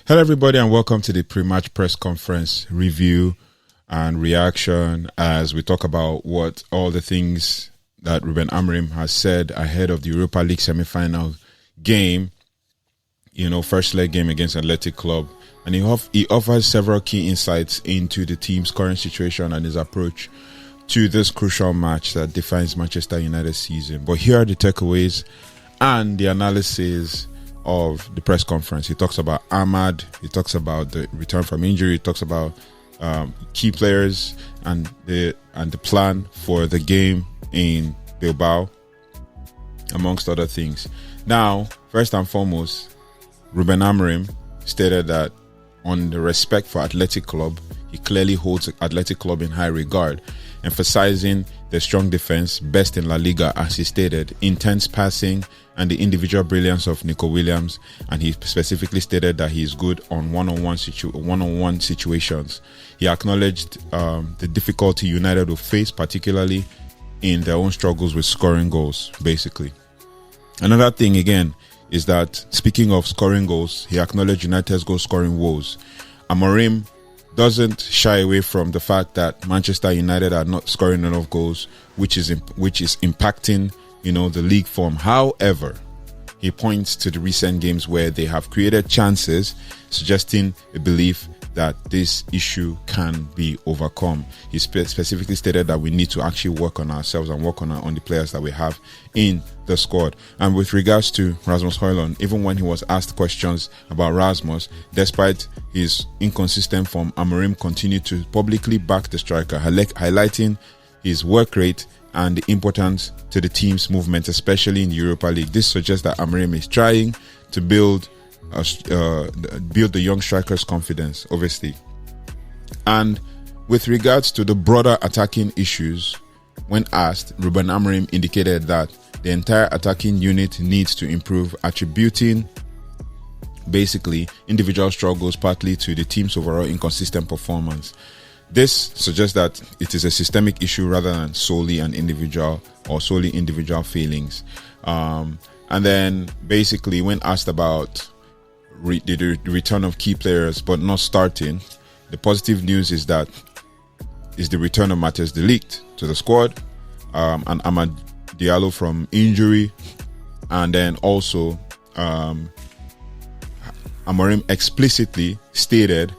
Hello, everybody, and welcome to the pre-match press conference review and reaction as we talk about what all the things that Rúben Amorim has said ahead of the Europa League semi-final game, first leg game against Athletic Club. And he offers several key insights into the team's current situation and his approach to this crucial match that defines Manchester United's season. But here are the takeaways and the analysis of the press conference. He talks about AMAD, he talks about the return from injury, he talks about key players and the plan for the game in Bilbao, amongst other things. Now, first and foremost, Rúben Amorim stated that on the respect for Athletic Club, he clearly holds Athletic Club in high regard, emphasizing the strong defense, best in La Liga, as he stated, intense passing, and the individual brilliance of Nico Williams. And he specifically stated that he is good on one-on-one situations. He acknowledged the difficulty United will face, particularly in their own struggles with scoring goals, basically. Another thing, again, is that speaking of scoring goals, he acknowledged United's goal-scoring woes. Amorim doesn't shy away from the fact that Manchester United are not scoring enough goals, which is impacting, the league form. However, he points to the recent games where they have created chances, suggesting a belief that this issue can be overcome. He specifically stated that we need to actually work on ourselves and work on the players that we have in the squad. And with regards to Rasmus Højlund, even when he was asked questions about Rasmus, despite his inconsistent form, Amorim continued to publicly back the striker, highlighting his work rate and the importance to the team's movement, especially in the Europa League. This suggests that Amorim is trying to build the young striker's confidence, obviously. And with regards to the broader attacking issues, when asked, Rúben Amorim indicated that the entire attacking unit needs to improve, attributing basically individual struggles partly to the team's overall inconsistent performance. This suggests that it is a systemic issue rather than solely individual feelings. And then basically when asked about the return of key players but not starting, the positive news is the return of Matthijs de Ligt to the squad, and AMAD Diallo from injury, and then also Amorim explicitly stated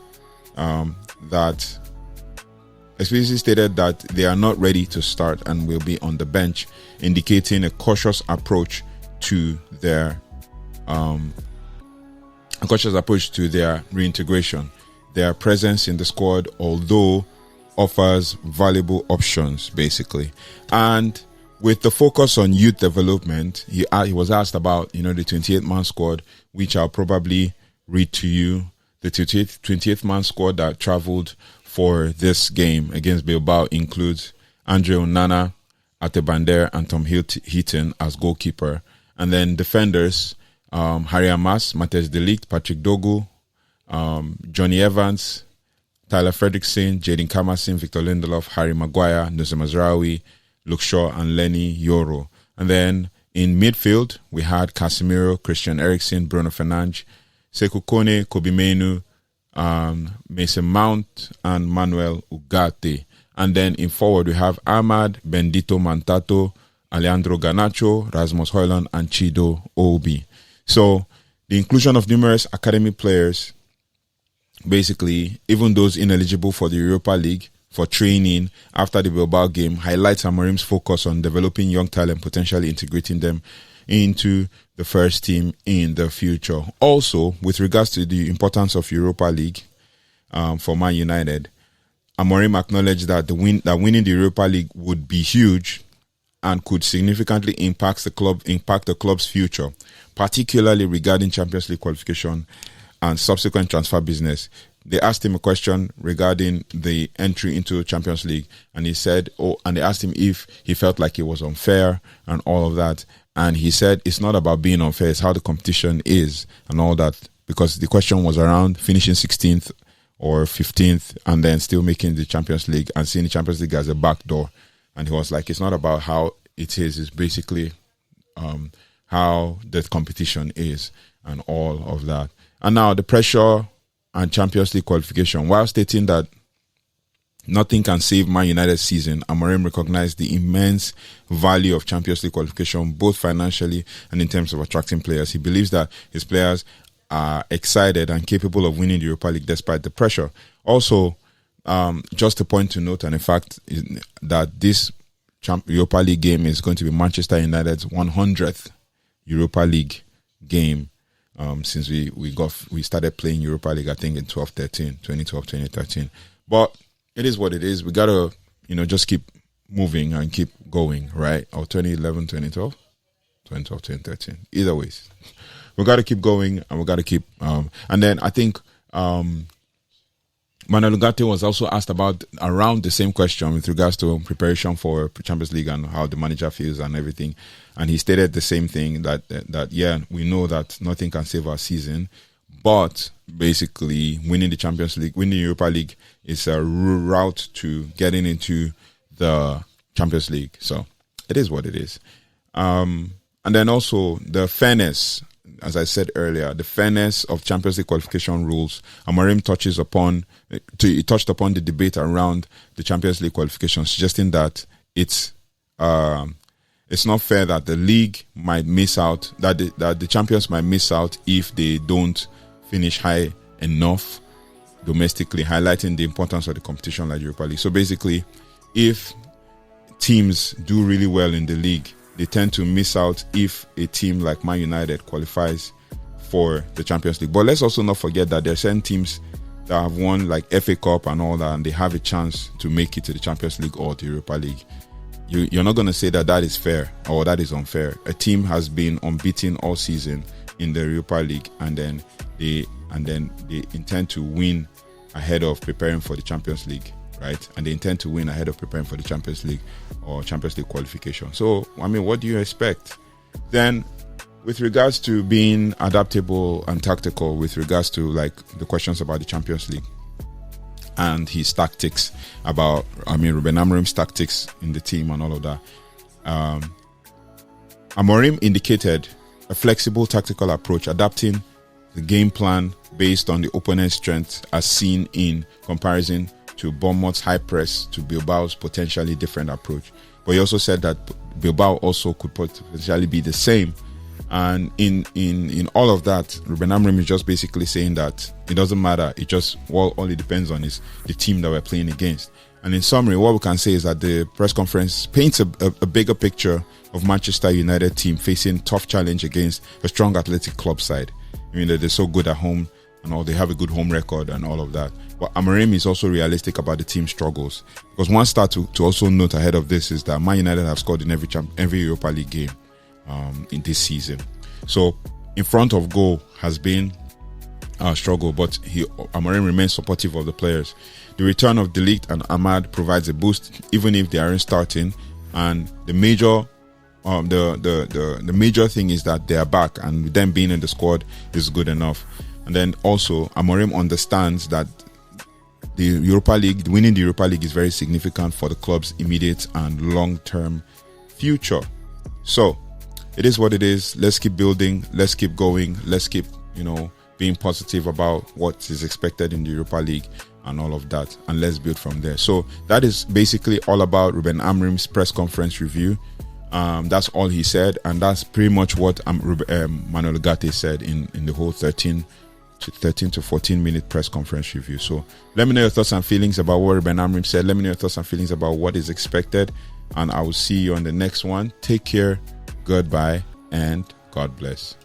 that they are not ready to start and will be on the bench, indicating a cautious approach to their reintegration. Their presence in the squad, although, offers valuable options, basically. And with the focus on youth development, he was asked about, the 28-man squad, which I'll probably read to you. The 28th-man squad that traveled for this game against Bilbao includes Andre Onana, Atebander, and Tom Heaton as goalkeeper. And then defenders, Harry Amas, Matthijs de Ligt, Patrick Dogu, Johnny Evans, Tyler Fredrickson, Jadon Kamasin, Victor Lindelof, Harry Maguire, Nusra Mazraoui, Luke Shaw, and Lenny Yoro. And then in midfield, we had Casemiro, Christian Eriksen, Bruno Fernandes, Sekou Kone, Kobe Mainoo, Mason Mount, and Manuel Ugarte. And then in forward, we have AMAD, Bendito Mantato, Alejandro Garnacho, Rasmus Højlund, and Chido Obi. So the inclusion of numerous academy players, basically even those ineligible for the Europa League for training after the Bilbao game, highlights Amorim's focus on developing young talent, potentially integrating them into the first team in the future. Also, with regards to the importance of Europa League for Man United, Amorim acknowledged that winning the Europa League would be huge and could significantly impact the club's future, particularly regarding Champions League qualification and subsequent transfer business. They asked him a question regarding the entry into Champions League, and he said, and they asked him if he felt like it was unfair and all of that. And he said, it's not about being unfair, it's how the competition is and all that, because the question was around finishing 16th or 15th and then still making the Champions League and seeing the Champions League as a backdoor. And he was like, it's not about how it is, it's basically how the competition is and all of that. And now the pressure and Champions League qualification. While stating that nothing can save Man United's season, Amorim recognized the immense value of Champions League qualification, both financially and in terms of attracting players. He believes that his players are excited and capable of winning the Europa League despite the pressure. Also, just a point to note, and in fact, that this Europa League game is going to be Manchester United's 100th Europa League game since we started playing Europa League, I think in 2013. But it is what it is. We gotta, just keep moving and keep going, right? Or 2011, 2012, 2013. Either ways, we gotta keep going, and we gotta keep. And then I think Mainoo Garnacho was also asked about around the same question with regards to preparation for Champions League and how the manager feels and everything. And he stated the same thing that yeah, we know that nothing can save our season, but basically winning the Champions League, winning the Europa League is a route to getting into the Champions League. So it is what it is. And then also the fairness, as I said earlier, the fairness of Champions League qualification rules. Amorim touched upon the debate around the Champions League qualification, suggesting that it's not fair that the league might miss out, that the champions might miss out if they don't finish high enough domestically, highlighting the importance of the competition like Europa League. So basically, if teams do really well in the league, they tend to miss out if a team like Man United qualifies for the Champions League. But let's also not forget that there are certain teams that have won like FA Cup and all that, and they have a chance to make it to the Champions League or the Europa League. You're not going to say that is fair or that is unfair. A team has been unbeaten all season in the Europa League, and then they intend to win ahead of preparing for the Champions League, right? And they intend to win ahead of preparing for the Champions League or Champions League qualification. So, I mean, what do you expect? Then, with regards to being adaptable and tactical, with regards to like the questions about the Champions League and his tactics Rúben Amorim's tactics in the team and all of that, Amorim indicated a flexible tactical approach, adapting the game plan based on the opponent's strengths as seen in comparison to Bournemouth's high press to Bilbao's potentially different approach. But he also said that Bilbao also could potentially be the same. And in all of that, Rúben Amorim is just basically saying that it doesn't matter. It just all it depends on is the team that we're playing against. And in summary, what we can say is that the press conference paints a bigger picture of Manchester United team facing tough challenge against a strong Athletic club side. I mean, that they're so good at home and all, they have a good home record and all of that. But Amorim is also realistic about the team's struggles. Because one stat to also note ahead of this is that Man United have scored in every Europa League game in this season. So in front of goal has been a struggle, but Amorim remains supportive of the players. The return of Ligt and AMAD provides a boost, even if they aren't starting. And the major the major thing is that they are back, and them being in the squad is good enough. And then also Amorim understands that the Europa League, winning the Europa League, is very significant for the club's immediate and long-term future. So it is what it is. Let's keep building. Let's keep going. Let's keep, being positive about what is expected in the Europa League and all of that. And let's build from there. So that is basically all about Rúben Amorim's press conference review. That's all he said. And that's pretty much what Mainoo Garnacho said in the whole 13 to 14 minute press conference review. So let me know your thoughts and feelings about what Rúben Amorim said. Let me know your thoughts and feelings about what is expected. And I will see you on the next one. Take care. Goodbye and God bless.